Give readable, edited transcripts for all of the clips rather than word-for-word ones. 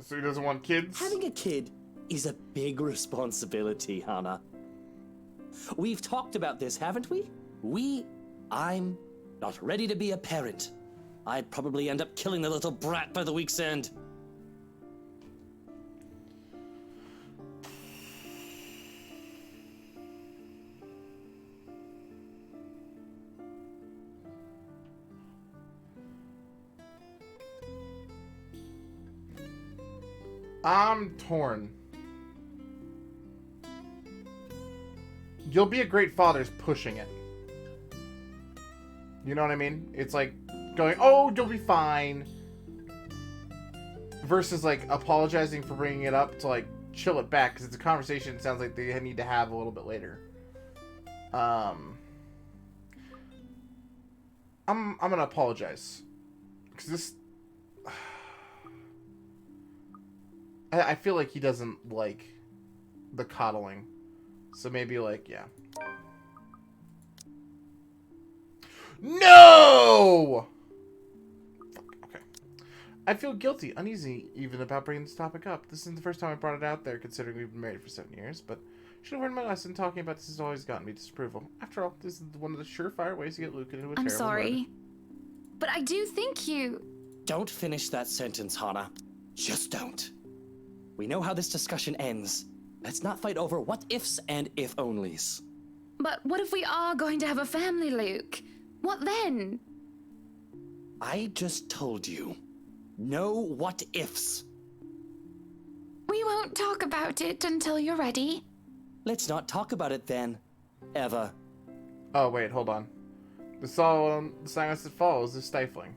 So he doesn't want kids? Having a kid is a big responsibility, Hannah. We've talked about this, haven't we? I'm not ready to be a parent. I'd probably end up killing the little brat by the week's end. I'm torn. You'll be a great father's pushing it. You know what I mean? It's like going, oh, you'll be fine. Versus like apologizing for bringing it up to like chill it back. Because it's a conversation it sounds like they need to have a little bit later. I'm going to apologize. Because this... I feel like he doesn't like the coddling. So maybe like, yeah. No! Fuck, okay. I feel guilty, uneasy even about bringing this topic up. This isn't the first time I brought it out there, considering we've been married for 7 years, but should have learned my lesson. Talking about this has always gotten me disapproval. After all, this is one of the surefire ways to get Luke into a terrible I'm sorry. murder. But I do think you... Don't finish that sentence, Hannah. Just don't. We know how this discussion ends. Let's not fight over what-ifs and if-onlys. But what if we are going to have a family, Luke? What then? I just told you. No what-ifs. We won't talk about it until you're ready. Let's not talk about it then. Ever. Oh, wait, hold on. The silence that follows is stifling.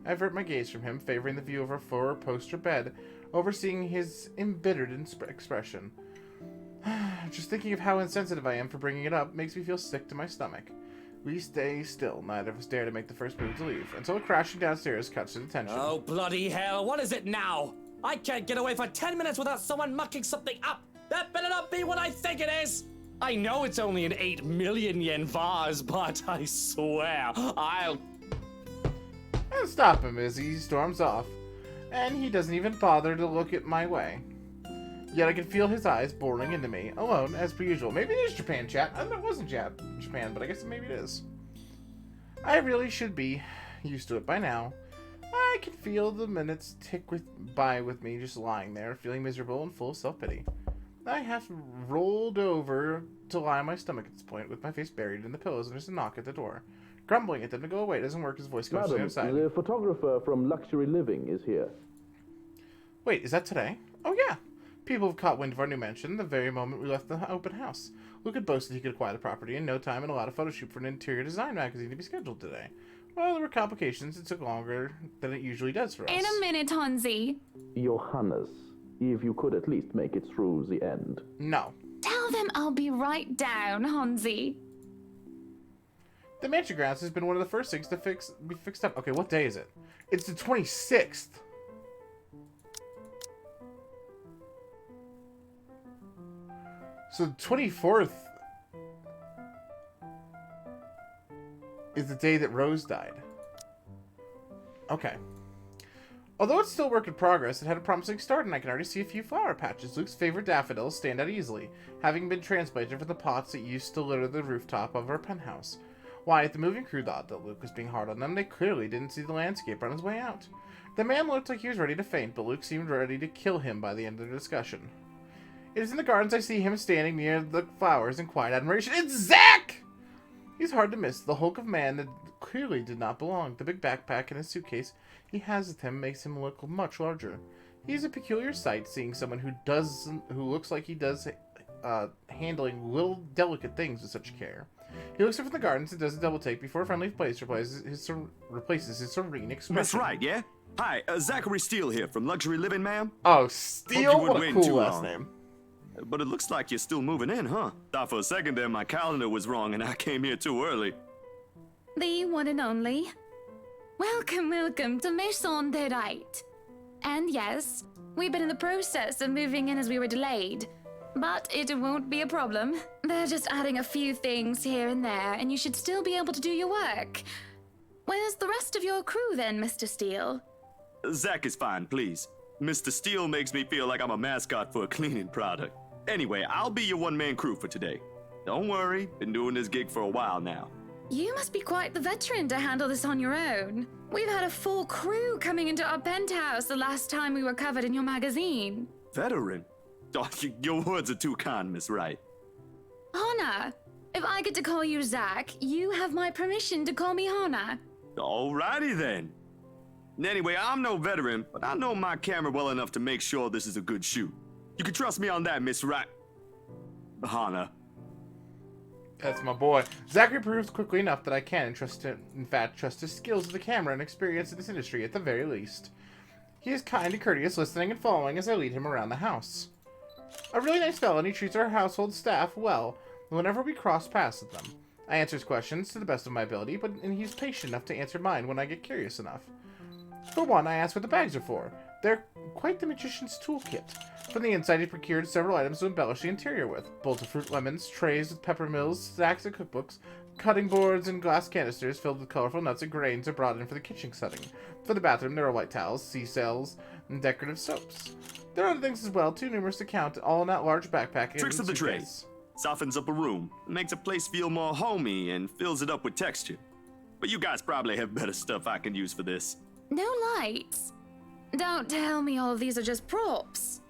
I avert my gaze from him, favoring the view of our four-poster bed, overseeing his embittered expression. Just thinking of how insensitive I am for bringing it up makes me feel sick to my stomach. We stay still, neither of us dare to make the first move to leave, until a crashing downstairs cuts to the tension. Oh, bloody hell, what is it now? I can't get away for 10 minutes without someone mucking something up! That better not be what I think it is! I know it's only an 8 million yen vase, but I swear, I'll... Stop him as he storms off, and he doesn't even bother to look at my way. Yet I can feel his eyes boring into me, alone, as per usual. Maybe it is Japan, chat. I don't know, it wasn't Japan, but I guess maybe it is. I really should be used to it by now. I can feel the minutes tick by with me just lying there, feeling miserable and full of self-pity. I half rolled over to lie on my stomach at this point, with my face buried in the pillows, and there's a knock at the door. Grumbling at them to go away doesn't work, his voice goes to the other side. The photographer from Luxury Living is here. Wait, is that today? Oh yeah. People have caught wind of our new mansion the very moment we left the open house. Luke had boasted he could acquire the property in no time and allowed a photo shoot for an interior design magazine to be scheduled today. Well, there were complications. It took longer than it usually does for us. In a minute, Hansi. Johannes, if you could at least make it through the end. No. Tell them I'll be right down, Hansi. The mansion grounds has been one of the first things to be fixed up. Okay, what day is it? It's the 26th. So the 24th is the day that Rose died. Okay. Although it's still a work in progress, it had a promising start, and I can already see a few flower patches. Luke's favorite daffodils stand out easily, having been transplanted from the pots that used to litter the rooftop of our penthouse. Why, the moving crew thought that Luke was being hard on them. They clearly didn't see the landscape on his way out. The man looked like he was ready to faint, but Luke seemed ready to kill him by the end of the discussion. It is in the gardens I see him standing near the flowers in quiet admiration. It's Zach! He's hard to miss, the hulk of man that clearly did not belong. The big backpack and his suitcase he has with him makes him look much larger. He's a peculiar sight, seeing someone who looks like he does handling little delicate things with such care. He looks up from the gardens and does a double take before Friendly Place replaces his serene expression. That's right, yeah? Hi, Zachary Steele here from Luxury Living, ma'am. Oh, Steele? Hope you What a wouldn't cool wait too last long. name. But it looks like you're still moving in, huh? Thought for a second there my calendar was wrong and I came here too early. The one and only. Welcome, welcome to Maison de Right. And yes, we've been in the process of moving in as we were delayed. But it won't be a problem. They're just adding a few things here and there, and you should still be able to do your work. Where's the rest of your crew then, Mr. Steele? Zach is fine, please. Mr. Steele makes me feel like I'm a mascot for a cleaning product. Anyway, I'll be your one-man crew for today. Don't worry, been doing this gig for a while now. You must be quite the veteran to handle this on your own. We've had a full crew coming into our penthouse the last time we were covered in your magazine. Veteran? Oh, your words are too kind, Miss Wright. Hannah, if I get to call you Zach, you have my permission to call me Hannah. Alrighty then. Anyway, I'm no veteran, but I know my camera well enough to make sure this is a good shoot. You can trust me on that, Miss Wright. Hannah. That's my boy. Zachary proves quickly enough that I can trust his skills with the camera and experience in this industry at the very least. He is kind and courteous, listening and following as I lead him around the house. A really nice fellow, and he treats our household staff well whenever we cross paths with them. I answer his questions to the best of my ability, and he's patient enough to answer mine when I get curious enough. For one, I ask what the bags are for. They're quite the magician's toolkit. From the inside, he procured several items to embellish the interior with. Bowls of fruit lemons, trays with pepper mills, stacks of cookbooks, cutting boards, and glass canisters filled with colorful nuts and grains are brought in for the kitchen setting. For the bathroom, there are white towels, sea sails, and decorative soaps. There are other things as well, too numerous to count, all in that large backpack. Tricks of the trade. Softens up a room, makes a place feel more homey, and fills it up with texture. But you guys probably have better stuff I can use for this. No lights. Don't tell me all of these are just props.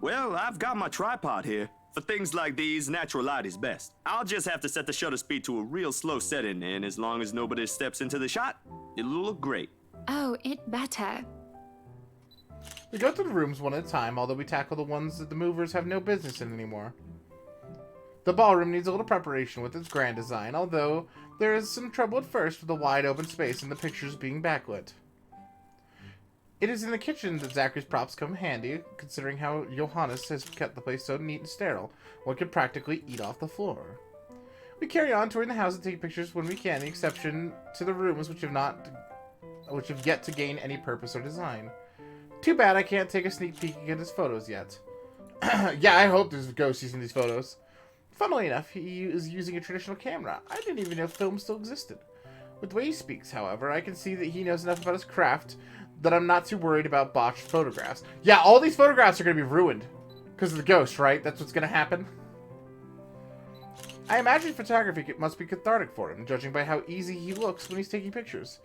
Well, I've got my tripod here. For things like these, natural light is best. I'll just have to set the shutter speed to a real slow setting, and as long as nobody steps into the shot, it'll look great. Oh, it better. We go through the rooms one at a time, although we tackle the ones that the movers have no business in anymore. The ballroom needs a little preparation with its grand design, although there is some trouble at first with the wide open space and the pictures being backlit. It is in the kitchen that Zachary's props come handy, considering how Johannes has kept the place so neat and sterile, one could practically eat off the floor. We carry on touring the house and take pictures when we can, the exception to the rooms which have yet to gain any purpose or design. Too bad I can't take a sneak peek at his photos yet. Yeah, I hope there's ghosts in these photos. Funnily enough, he is using a traditional camera. I didn't even know film still existed. With the way he speaks, however, I can see that he knows enough about his craft that I'm not too worried about botched photographs. Yeah, all these photographs are going to be ruined. Because of the ghost, right? That's what's going to happen. I imagine photography must be cathartic for him, judging by how easy he looks when he's taking pictures.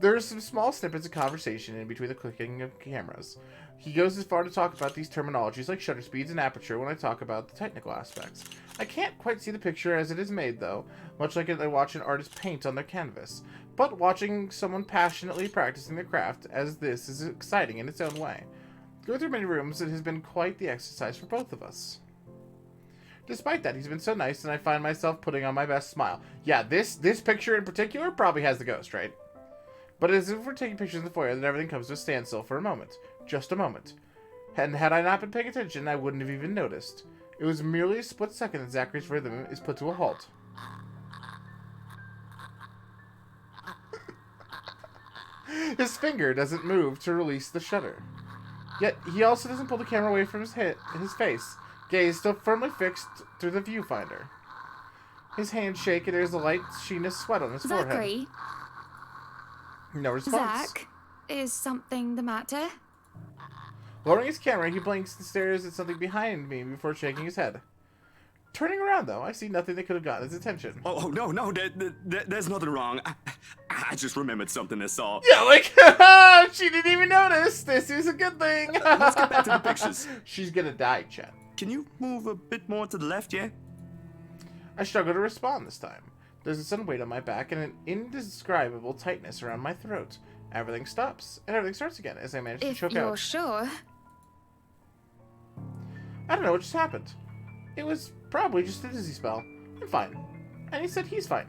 There's some small snippets of conversation in between the clicking of cameras. He goes as far to talk about these terminologies like shutter speeds and aperture when I talk about the technical aspects. I can't quite see the picture as it is made, though, much like I watch an artist paint on their canvas. But watching someone passionately practicing their craft as this is exciting in its own way. Going through many rooms, it has been quite the exercise for both of us. Despite that, he's been so nice, and I find myself putting on my best smile. Yeah, this picture in particular probably has the ghost, right? But as if we're taking pictures in the foyer, then everything comes to a standstill for a moment. Just a moment. And had I not been paying attention, I wouldn't have even noticed. It was merely a split second that Zachary's rhythm is put to a halt. His finger doesn't move to release the shutter. Yet, he also doesn't pull the camera away from his face, gaze still firmly fixed through the viewfinder. His hands shake and there's a light sheen of sweat on his forehead. Zachary? No response. Zach, is something the matter? Lowering his camera, he blinks and stares at something behind me before shaking his head. Turning around, though, I see nothing that could have gotten his attention. Oh no, there's nothing wrong. I just remembered something I saw. Yeah, like, she didn't even notice. This is a good thing. Let's get back to the pictures. She's gonna die, Chet. Can you move a bit more to the left, yeah? I struggle to respond this time. There's a sudden weight on my back and an indescribable tightness around my throat. Everything stops, and everything starts again as I manage to choke out. If you're sure. I don't know what just happened. It was probably just a dizzy spell. I'm fine. And he said he's fine.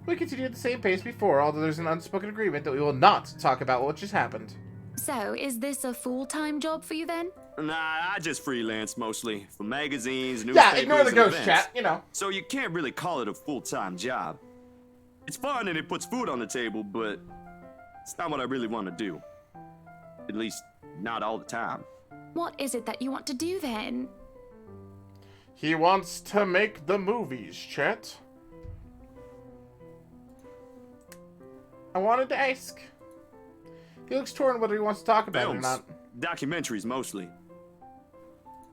We continue at the same pace before, although there's an unspoken agreement that we will not talk about what just happened. So, is this a full-time job for you then? Nah, I just freelance mostly. For magazines, newspapers, Yeah, ignore the ghost events. chat, you know. So you can't really call it a full-time job. It's fun and it puts food on the table, but it's not what I really want to do. At least, not all the time. What is it that you want to do then? He wants to make the movies, Chet. I wanted to ask. He looks torn whether he wants to talk about it or Films. not. Documentaries, mostly.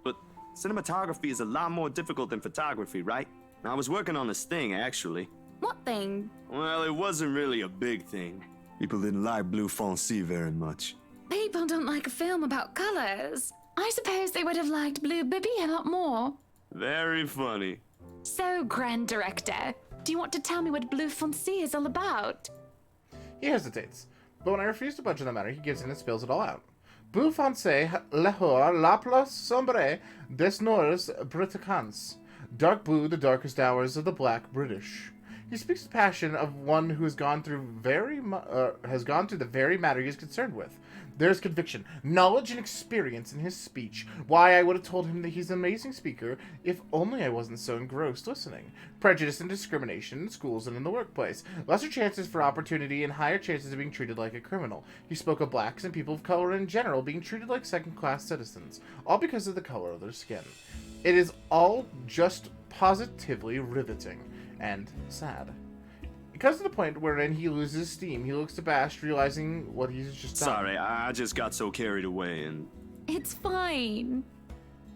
But cinematography is a lot more difficult than photography, right? I was working on this thing, actually. What thing? Well, it wasn't really a big thing. People didn't like Blue Foncé very much. People don't like a film about colors. I suppose they would have liked Blue Bibby a lot more. Very funny. So, Grand Director, do you want to tell me what Blue Foncé is all about? He hesitates, but when I refuse to budge on the matter, he gives in and spills it all out. Bleu foncé, l'hor, la plus sombre des noirs Britons. Dark blue, the darkest hours of the black British. He speaks the passion of one who has gone through the very matter he is concerned with. There's conviction, knowledge, and experience in his speech. Why, I would have told him that he's an amazing speaker if only I wasn't so engrossed listening. Prejudice and discrimination in schools and in the workplace. Lesser chances for opportunity and higher chances of being treated like a criminal. He spoke of blacks and people of color in general being treated like second-class citizens, all because of the color of their skin. It is all just positively riveting and sad. It comes to the point wherein he loses steam. He looks abashed, realizing what he's just done. Sorry, I just got so carried away and... It's fine.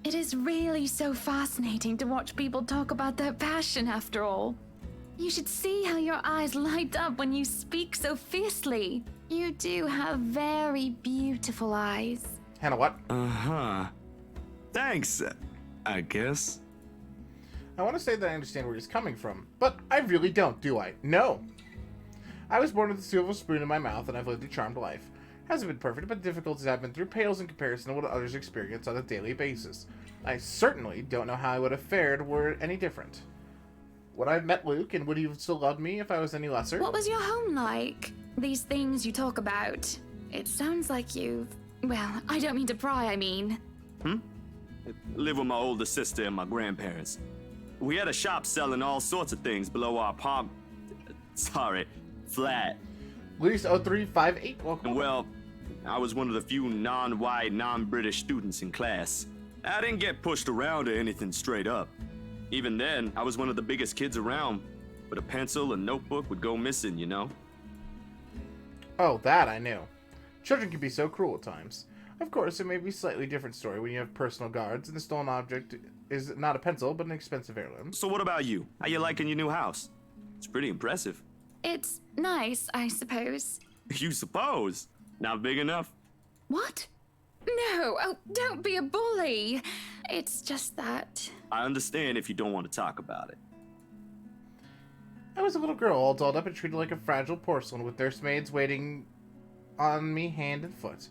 It is really so fascinating to watch people talk about their passion, after all. You should see how your eyes light up when you speak so fiercely. You do have very beautiful eyes. Hannah, what? Uh-huh. Thanks, I guess. I want to say that I understand where he's coming from, but I really don't, do I? No. I was born with a silver spoon in my mouth, and I've lived a charmed life. Hasn't been perfect, but the difficulties I've been through pales in comparison to what others experience on a daily basis. I certainly don't know how I would have fared were it any different. Would I have met Luke, and would he have still loved me if I was any lesser? What was your home like? These things you talk about. It sounds like you've... Well, I don't mean to pry, I mean. Live with my older sister and my grandparents. We had a shop selling all sorts of things below our flat. Luis 0358, welcome. And well, I was one of the few non-white, non-British students in class. I didn't get pushed around or anything straight up. Even then, I was one of the biggest kids around, but a pencil and notebook would go missing, you know? Oh, that I knew. Children can be so cruel at times. Of course, it may be a slightly different story when you have personal guards and the stolen object is not a pencil, but an expensive heirloom. So what about you? How you liking your new house? It's pretty impressive. It's nice, I suppose. You suppose? Not big enough? What? No, oh, don't be a bully. It's just that... I understand if you don't want to talk about it. I was a little girl, all dolled up and treated like a fragile porcelain, with nursemaids waiting on me hand and foot.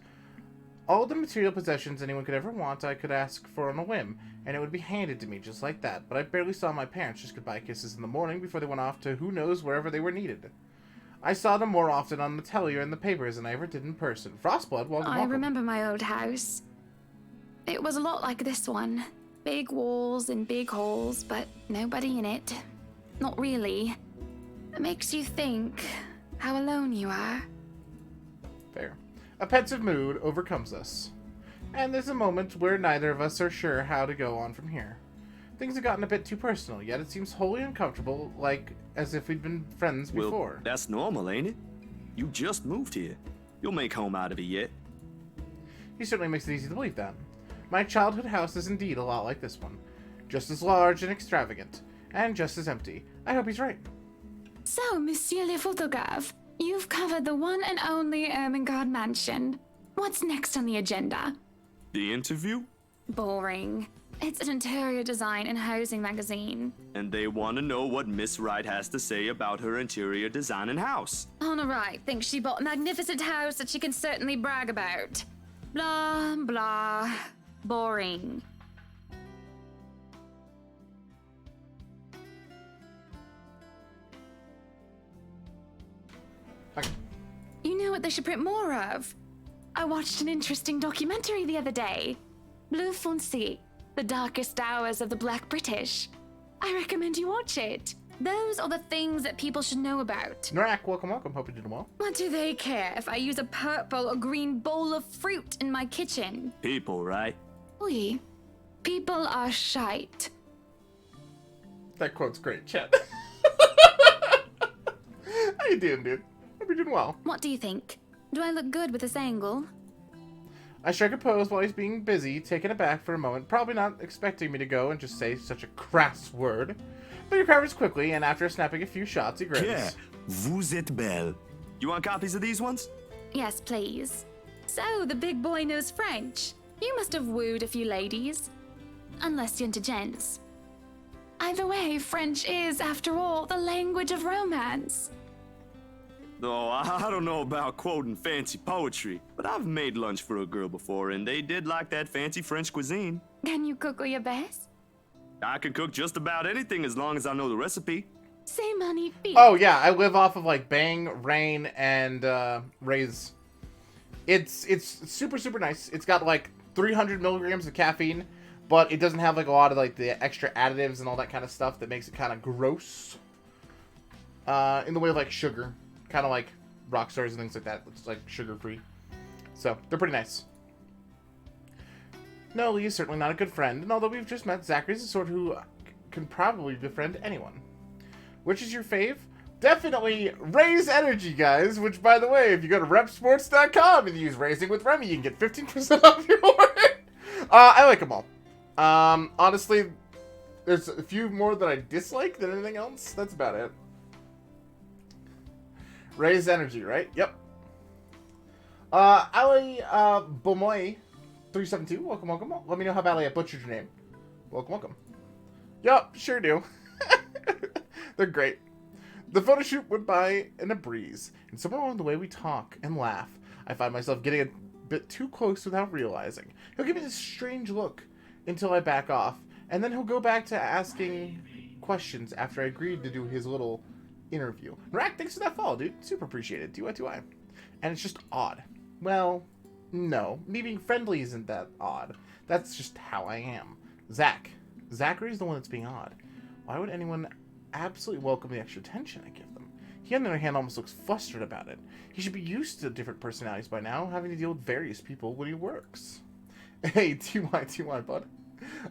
All the material possessions anyone could ever want, I could ask for on a whim, and it would be handed to me just like that, but I barely saw my parents, just goodbye kisses in the morning before they went off to who knows wherever they were needed. I saw them more often on the telly or in the papers than I ever did in person. Frostblood, welcome, I welcome. remember my old house. It was a lot like this one. Big walls and big halls, but nobody in it. Not really. It makes you think how alone you are. Fair. A pensive mood overcomes us. And there's a moment where neither of us are sure how to go on from here. Things have gotten a bit too personal, yet it seems wholly uncomfortable, like as if we'd been friends before. Well, that's normal, ain't it? You just moved here. You'll make home out of it yet. He certainly makes it easy to believe that. My childhood house is indeed a lot like this one. Just as large and extravagant, and just as empty. I hope he's right. So, Monsieur le Photographe, you've covered the one and only Ermengarde mansion. What's next on the agenda? The interview? Boring. It's an interior design and housing magazine. And they want to know what Miss Wright has to say about her interior design and house. Honor Wright thinks she bought a magnificent house that she can certainly brag about. Blah, blah. Boring. Okay. You know what they should print more of? I watched an interesting documentary the other day. Bleu Foncé, the darkest hours of the Black British. I recommend you watch it. Those are the things that people should know about. Narak, welcome, welcome. Hope you're doing well. What do they care if I use a purple or green bowl of fruit in my kitchen? People, right? Oui. People are shite. That quote's great, chat. How you doing, dude? Hope you're doing well. What do you think? Do I look good with this angle? I strike a pose while he's being busy, taken aback for a moment, probably not expecting me to go and just say such a crass word. But he recovers quickly, and after snapping a few shots, he grins. Yeah, vous êtes belle. You want copies of these ones? Yes, please. So, the big boy knows French. You must have wooed a few ladies. Unless you're into gents. Either way, French is, after all, the language of romance. Oh, I don't know about quoting fancy poetry, but I've made lunch for a girl before, and they did like that fancy French cuisine. Can you cook your best? I can cook just about anything as long as I know the recipe. C'est magnifique. Oh, yeah, I live off of, like, Bang, Rain, and, Ray's. It's super, super nice. It's got, like, 300 milligrams of caffeine, but it doesn't have, like, a lot of, like, the extra additives and all that kind of stuff that makes it kind of gross. In the way of, like, sugar. Kind of like rock stars and things like that. It's, like, sugar-free. So, they're pretty nice. No, Lee is certainly not a good friend, and although we've just met, Zachary's the sort who can probably befriend anyone. Which is your fave? Definitely Raise Energy, guys, which, by the way, if you go to repsports.com and use Raising with Remy, you can get 15% off your order. I like them all. Honestly, there's a few more that I dislike than anything else. That's about it. Raise Energy, right? Yep. Ali Bomoy 372, welcome, welcome. Let me know how badly I butchered your name. Welcome, welcome. Yup, sure do. They're great. The photo shoot went by in a breeze, and somewhere along the way we talk and laugh. I find myself getting a bit too close without realizing. He'll give me this strange look until I back off, and then he'll go back to asking questions after I agreed to do his little interview. Rack, thanks for that follow, dude. Super appreciated. TY. And it's just odd. Well, no. Me being friendly isn't that odd. That's just how I am. Zachary's the one that's being odd. Why would anyone absolutely welcome the extra attention I give them? He, on the other hand, almost looks flustered about it. He should be used to different personalities by now, having to deal with various people when he works. Hey, TY, bud.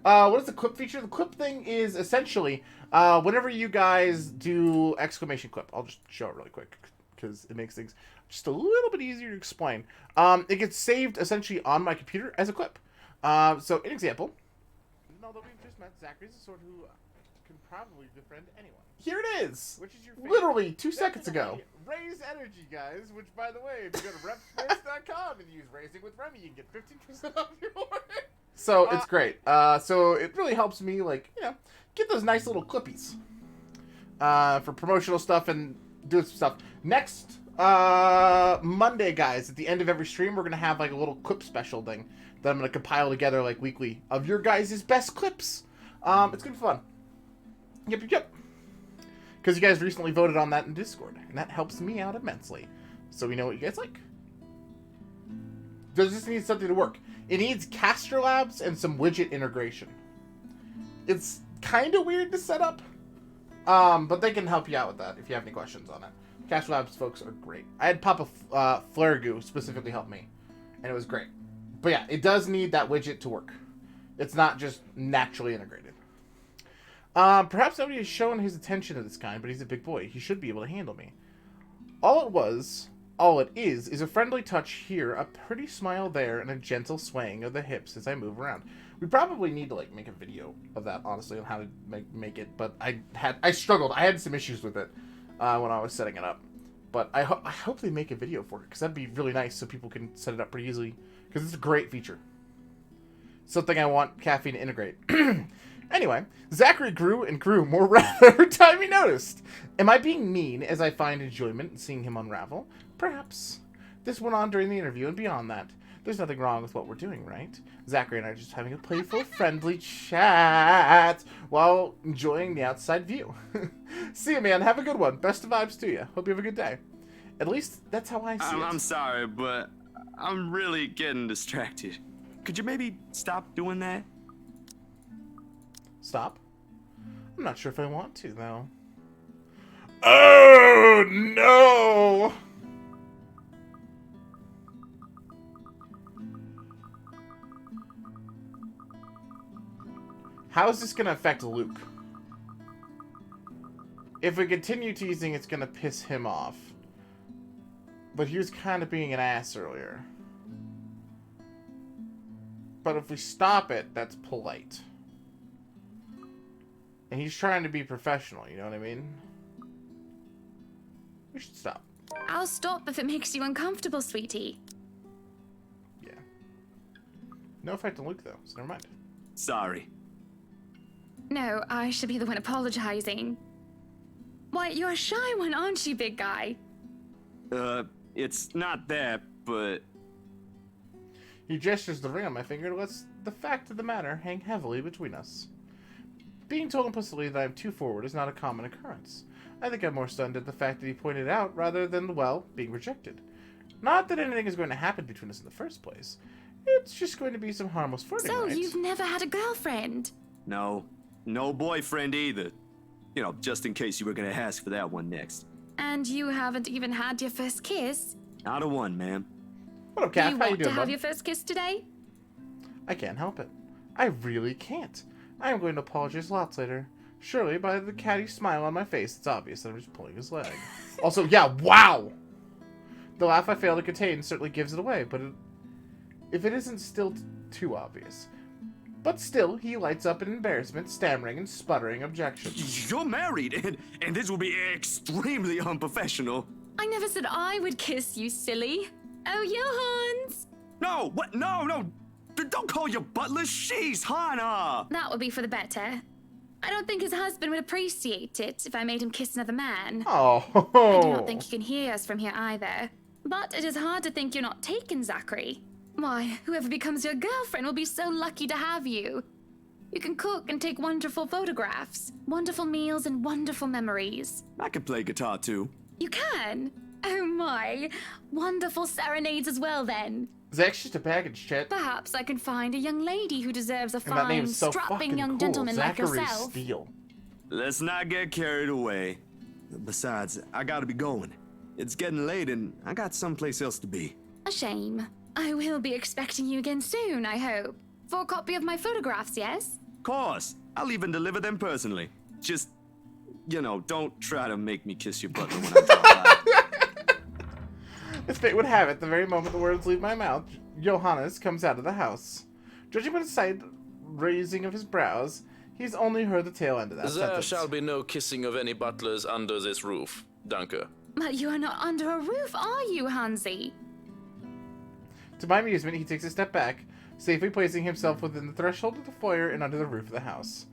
What is the clip feature? The clip thing is essentially, whenever you guys do exclamation clip, I'll just show it really quick because it makes things just a little bit easier to explain. It gets saved essentially on my computer as a clip. So, an example. Although we've just met, Zachary's the sort who can probably befriend anyone. Here it is! Which is your favorite? Literally 2 seconds ago. Raise Energy, guys, which, by the way, if you go to repsports.com and use Raising with Remy, you can get 15% off your order. So, it's great. So, it really helps me, like, you know, get those nice little clippies. For promotional stuff and doing some stuff. Next Monday, guys, at the end of every stream, we're going to have, like, a little clip special thing that I'm going to compile together, like, weekly of your guys' best clips. It's going to be fun. Yep. Because you guys recently voted on that in Discord, and that helps me out immensely. So we know what you guys like. Does this need something to work? It needs Caster Labs and some widget integration. It's kind of weird to set up, but they can help you out with that if you have any questions on it. Caster Labs folks are great. I had Papa Flare Goo specifically help me, and it was great. But yeah, it does need that widget to work. It's not just naturally integrated. Perhaps nobody has shown his attention to this kind, but he's a big boy. He should be able to handle me. All it is a friendly touch here, a pretty smile there, and a gentle swaying of the hips as I move around. We probably need to, like, make a video of that, honestly, on how to make it, but I struggled. I had some issues with it when I was setting it up. But I hope they make a video for it, because that'd be really nice so people can set it up pretty easily, because it's a great feature. Something I want caffeine to integrate. Anyway, Zachary grew and grew more round every time he noticed. Am I being mean as I find enjoyment in seeing him unravel? Perhaps. This went on during the interview and beyond that. There's nothing wrong with what we're doing, right? Zachary and I are just having a playful, friendly chat while enjoying the outside view. See you, man. Have a good one. Best of vibes to you. Hope you have a good day. At least that's how I see it. I'm sorry, but I'm really getting distracted. Could you maybe stop doing that? Stop? I'm not sure if I want to, though. Oh, no! How is this going to affect Luke? If we continue teasing, it's going to piss him off. But he was kind of being an ass earlier. But if we stop it, that's polite. And he's trying to be professional, you know what I mean? We should stop. I'll stop if it makes you uncomfortable, sweetie. Yeah. No effect on Luke, though, so never mind. Sorry. No, I should be the one apologizing. Why, you're a shy one, aren't you, big guy? It's not that, but... He gestures the ring on my finger and lets the fact of the matter hang heavily between us. Being told implicitly that I'm too forward is not a common occurrence. I think I'm more stunned at the fact that he pointed it out rather than, well, being rejected. Not that anything is going to happen between us in the first place. It's just going to be some harmless flirting, So, right? you've never had a girlfriend? No. No boyfriend either. You know, just in case you were gonna ask for that one next. And you haven't even had your first kiss? Not a one, ma'am. What up, Do Kath? you How you want to doing, have bud? your first kiss today? I can't help it. I really can't. I am going to apologize lots later. Surely, by the catty smile on my face, it's obvious that I'm just pulling his leg. Also, yeah, wow! The laugh I fail to contain certainly gives it away, but if it isn't still too obvious. But still, he lights up in embarrassment, stammering and sputtering objections. You're married, and this will be extremely unprofessional. I never said I would kiss you, silly. Oh, Johans! No, what? No. Don't call your butler. She's Hannah. That would be for the better. I don't think his husband would appreciate it if I made him kiss another man. Oh. I do not think he can hear us from here either. But it is hard to think you're not taken, Zachary. Why, whoever becomes your girlfriend will be so lucky to have you. You can cook and take wonderful photographs, wonderful meals and wonderful memories. I can play guitar too. You can? Oh my. Wonderful serenades as well then. Zach's just a baggage, chat. Perhaps I can find a young lady who deserves a And that fine, name's so strapping fucking young cool. gentleman like Zachary yourself. Steele. Let's not get carried away. Besides, I gotta be going. It's getting late, and I got someplace else to be. A shame. I will be expecting you again soon, I hope. For a copy of my photographs, yes? Course, I'll even deliver them personally. Just, you know, don't try to make me kiss your butler when I drop by. As fate would have it, the very moment the words leave my mouth, Johannes comes out of the house. Judging by the slight raising of his brows, he's only heard the tail end of that There sentence. shall be no kissing of any butlers under this roof. Danke. But you are not under a roof, are you, Hansi? To my amusement, he takes a step back, safely placing himself within the threshold of the foyer and under the roof of the house.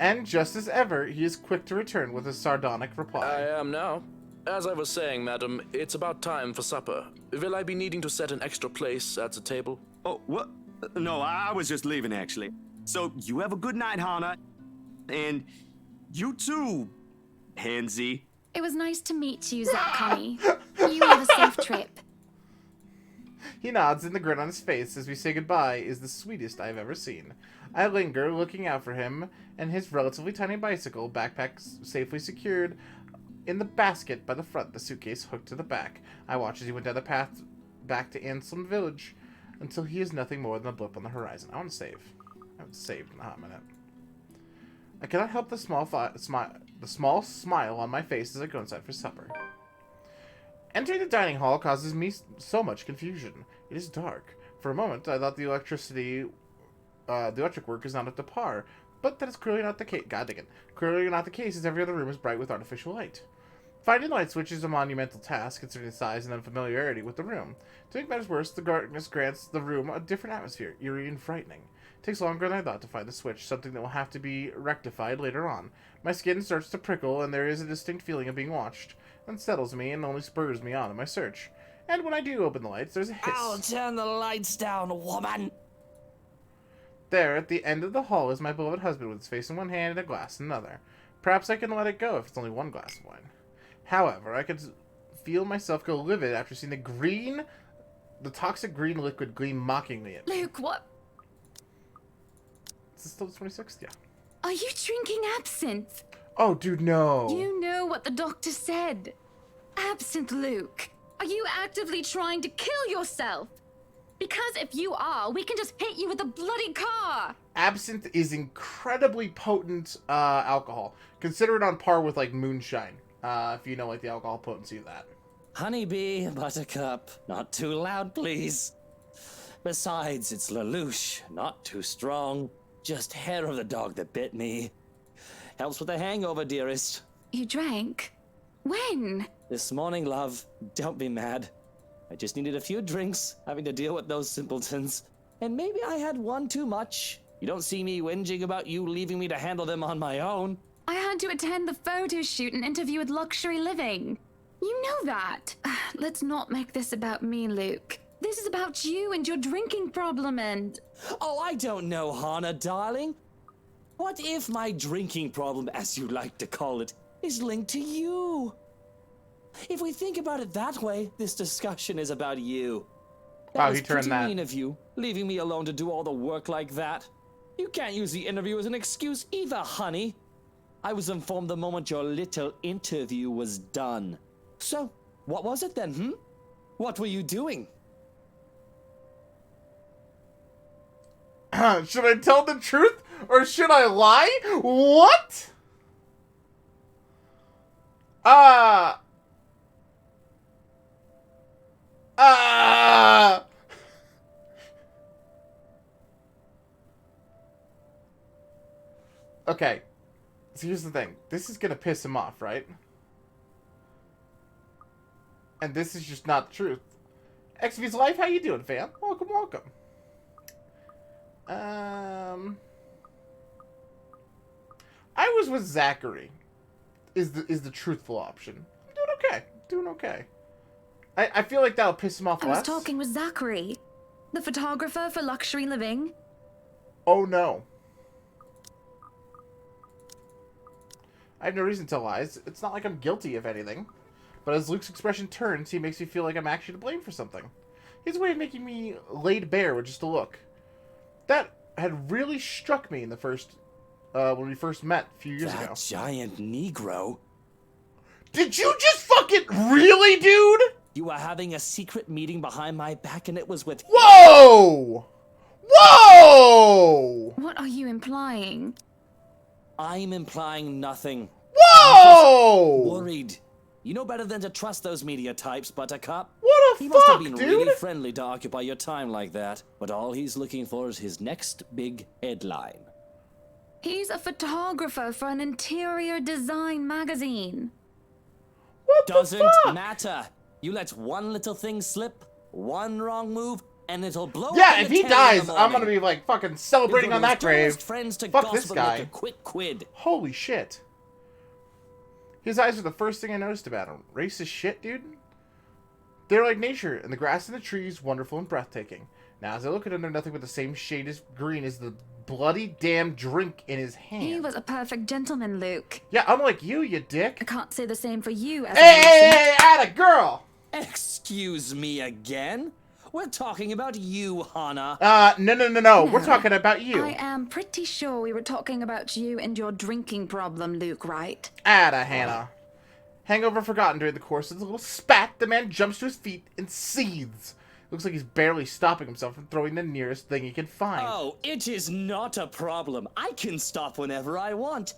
And just as ever, he is quick to return with a sardonic I reply. am now. As I was saying, madam, it's about time for supper. Will I be needing to set an extra place at the table? Oh, what? No, I was just leaving, actually. So, you have a good night, Hannah. And you too, Hansi. It was nice to meet you, Zachary. You have a safe trip. He nods, and the grin on his face as we say goodbye is the sweetest I've ever seen. I linger, looking out for him and his relatively tiny bicycle, backpack safely secured in the basket by the front, the suitcase hooked to the back. I watch as he went down the path back to Anselm Village until he is nothing more than a blip on the horizon. I want to save. I haven't saved in a hot minute. I cannot help the small smile on my face as I go inside for supper. Entering the dining hall causes me so much confusion. It is dark. For a moment, I thought the electric work is not up to par, but that is clearly not the case. God dang it. Clearly not the case, as every other room is bright with artificial light. Finding the light switch is a monumental task, considering the size and unfamiliarity with the room. To make matters worse, the darkness grants the room a different atmosphere, eerie and frightening. It takes longer than I thought to find the switch, something that will have to be rectified later on. My skin starts to prickle, and there is a distinct feeling of being watched. That settles me and only spurs me on in my search. And when I do open the lights, there's a hiss. I'll turn the lights down, woman. There, at the end of the hall, is my beloved husband with his face in one hand and a glass in another. Perhaps I can let it go if it's only one glass of wine. However, I could feel myself go livid after seeing the toxic green liquid gleam mockingly at me. Luke, what? Is this still the 26th? Yeah. Are you drinking absinthe? Oh, dude, no. You know what the doctor said. Absinthe, Luke. Are you actively trying to kill yourself? Because if you are, we can just hit you with a bloody car. Absinthe is incredibly potent alcohol. Consider it on par with, like, moonshine. If you know, like, the alcohol potency of that. Honeybee, Buttercup, not too loud, please. Besides, it's Lelouch, not too strong. Just hair of the dog that bit me. Helps with the hangover, dearest. You drank? When? This morning, love. Don't be mad. I just needed a few drinks, having to deal with those simpletons. And maybe I had one too much. You don't see me whinging about you leaving me to handle them on my own. I had to attend the photo shoot and interview with Luxury Living. You know that. Let's not make this about me, Luke. This is about you and your drinking problem and... Oh, I don't know, Hannah, darling. What if my drinking problem, as you like to call it, is linked to you? If we think about it that way, this discussion is about you. Wow, was he turned pretty that. mean of you, leaving me alone to do all the work like that. You can't use the interview as an excuse either, honey. I was informed the moment your little interview was done. So, what was it then, What were you doing? Should I tell the truth or should I lie? What? Okay. So here's the thing. This is gonna piss him off, right? And this is just not the truth. XV's Life, how you doing, fam? Welcome, welcome. I was with Zachary. Is the truthful option. I'm doing okay. Doing okay. I feel like that'll piss him off I less. was talking with Zachary, the photographer for Luxury Living. Oh no. I have no reason to tell lies. It's not like I'm guilty of anything. But as Luke's expression turns, he makes me feel like I'm actually to blame for something. His way of making me laid bare with just a look. That had really struck me in the first, when we first met a few years ago. That giant Negro? Did you just fucking really, dude? You were having a secret meeting behind my back and it was with... Whoa! Whoa! What are you implying? I'm implying nothing. Whoa! Worried. You know better than to trust those media types, Buttercup. What a He must have fuck, been dude! really friendly to occupy your time like that. But all he's looking for is his next big headline. He's a photographer for an interior design magazine. What the Doesn't fuck? matter. You let one little thing slip, one wrong move, and it'll blow up Yeah, in if the he 10 in the dies, I'm morning. gonna be like fucking He'll celebrating go on to his that grave. dumbest friends to Fuck gossip this and guy. make a quick quid. Holy shit. His eyes were the first thing I noticed about him. Racist shit, dude. They're like nature, and the grass and the trees, wonderful and breathtaking. Now, as I look at him, they're nothing but the same shade as green as the bloody damn drink in his hand. He was a perfect gentleman, Luke. Yeah, unlike you I dick. can't say the same for you as Hey, a hey, person. hey, atta girl! Excuse me again? We're talking about you, Hannah. No. We're No. talking about you. I am pretty sure we were talking about you and your drinking problem, Luke, right? Atta Hannah. Hangover forgotten during the course of the little spat, the man jumps to his feet and seethes. Looks like he's barely stopping himself from throwing the nearest thing he can find. Oh, it is not a problem. I can stop whenever I want.